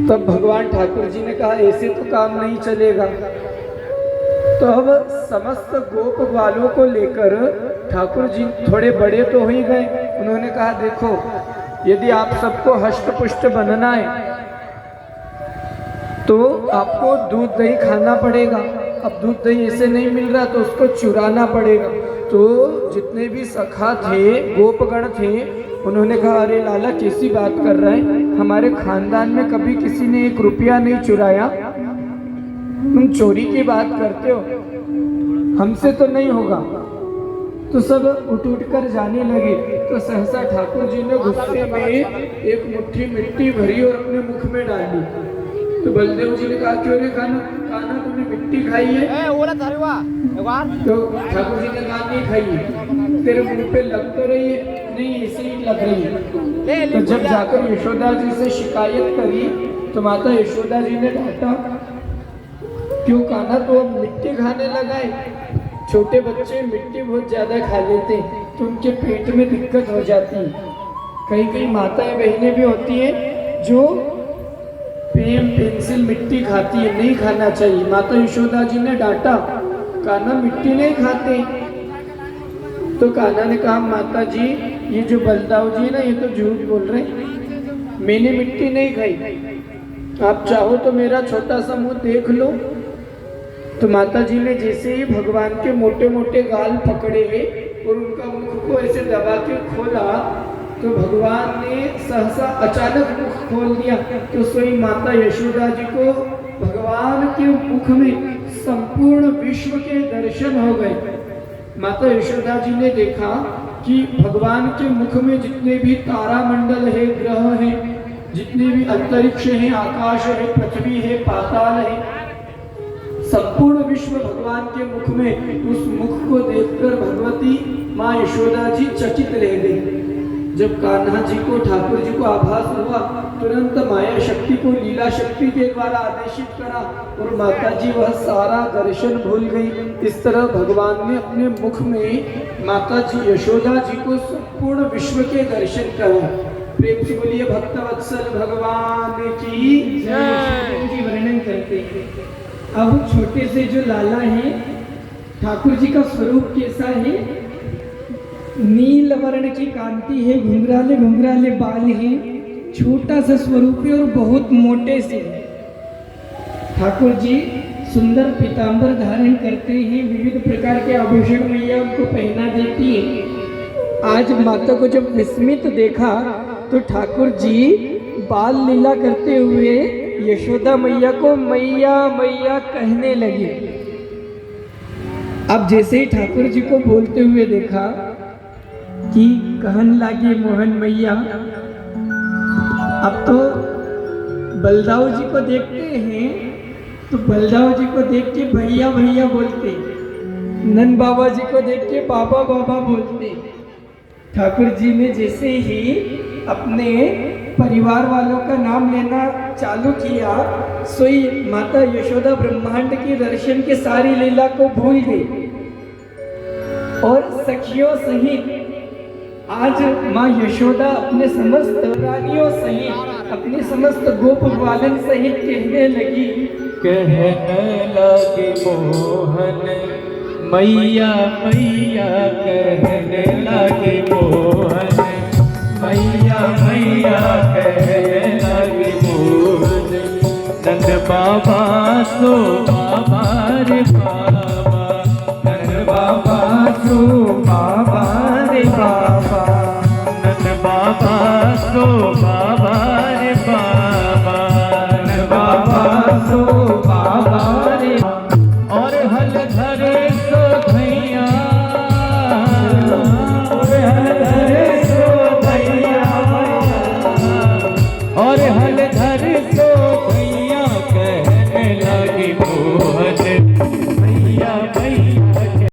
तब भगवान ठाकुर जी ने कहा ऐसे तो काम नहीं चलेगा। तो अब समस्त गोप ग्वालों को लेकर ठाकुर जी थोड़े बड़े तो हो ही गए। उन्होंने कहा देखो, यदि आप सबको हष्ट पुष्ट बनना है तो आपको दूध दही खाना पड़ेगा। अब दूध दही ऐसे नहीं मिल रहा तो उसको चुराना पड़ेगा। तो जितने भी सखा थे, गोपगण थे, उन्होंने कहा अरे लाला कैसी बात कर रहे हैं, हमारे खानदान में कभी किसी ने 1 रुपया नहीं चुराया, तुम चोरी की बात करते हो, हमसे तो नहीं होगा। तो सब उठ उठ कर जाने लगे। तो सहसा ठाकुर जी ने गुस्से में 1 मुट्ठी मिट्टी भरी और अपने मुख में डाली। तो बलदेव जी ने कहा क्यों रे कान्हा, तुमने मिट्टी खाई है? तो ठाकुर जी ने कहा नहीं खाई। तेरे मुंह पे लग तो रही है? नहीं, ऐसे ही लग रही है। तो जब जाकर यशोदा जी से शिकायत करी तो माता यशोदा जी ने डांटा, क्यों कान्हा तो अब मिट्टी खाने लगा है? छोटे बच्चे मिट्टी बहुत ज्यादा खा लेते तो उनके पेट में दिक्कत हो जाती है। कई माताएं बहनें भी होती हैं जो पेन पेंसिल मिट्टी खाती है, नहीं खाना चाहिए। माता यशोदा जी ने डांटा, कान्हा मिट्टी नहीं खाते। तो कान्हा ने कहा माता जी, ये जो बलदाव जी ना, ये तो झूठ बोल रहे, मैंने मिट्टी नहीं खाई। आप चाहो तो मेरा छोटा सा मुंह देख लो। तो माता जी ने जैसे ही भगवान के मोटे मोटे गाल पकड़े और उनका मुख को ऐसे दबा के खोला तो भगवान ने सहसा अचानक मुख खोल दिया। तो स्वयं माता यशोदा जी को भगवान के मुख में संपूर्ण विश्व के दर्शन हो गए। माता यशोदा जी ने देखा कि भगवान के मुख में जितने भी तारामंडल है, ग्रह है, जितने भी अंतरिक्ष है, आकाश है, पृथ्वी है, पाताल है, संपूर्ण विश्व भगवान के मुख में। उस मुख को देखकर भगवती माँ यशोदा जी चकित रह गई। जब कान्हा जी को, ठाकुर जी को आभास हुआ, तुरंत माया शक्ति को लीला शक्ति के द्वारा आदेशित करा और माता जी वह सारा दर्शन भूल गई। इस तरह भगवान ने अपने मुख में माता जी यशोदा जी को संपूर्ण विश्व के दर्शन करा। प्रेम से बोलिए भक्तवत्सल भगवान की जय। वर्णन करते हैं अब छोटे से जो लाला है, ठाकुर जी का स्वरूप कैसा है? नील वर्ण की कांति है, घुंघराले घुंघराले बाल हैं, छोटा सा स्वरूप है और बहुत मोटे से। ठाकुर जी सुंदर पीतांबर धारण करते हैं, विविध प्रकार के आभूषण मैया उनको पहना देती है। आज माता को जब विस्मित देखा तो ठाकुर जी बाल लीला करते हुए यशोदा मैया को मैया मैया कहने लगे। अब जैसे ही ठाकुर जी को बोलते हुए देखा कि कहन लागे मोहन मैया, अब तो बलदाऊ जी को देखते हैं तो बलदाऊ जी को देख के भैया भैया बोलते, नंद बाबा जी को देख के बाबा बाबा बोलते। ठाकुर जी ने जैसे ही अपने परिवार वालों का नाम लेना चालू किया, सोई माता यशोदा ब्रह्मांड के दर्शन के सारी लीला को भूल गई और सखियों सहित आज माँ यशोदा अपने समस्त रानियों सहित, अपने समस्त गोप ग्वालन सहित कहने लगी, कहने लगी मोहन मैया मैया, कहने लगी मोहन मैया मैया, कहने लगी मोहन नंद बाबा सो बाबा रे बाबा, नंद बाबा सो बाबा रे बाबा, नंद बाबा सो बाबा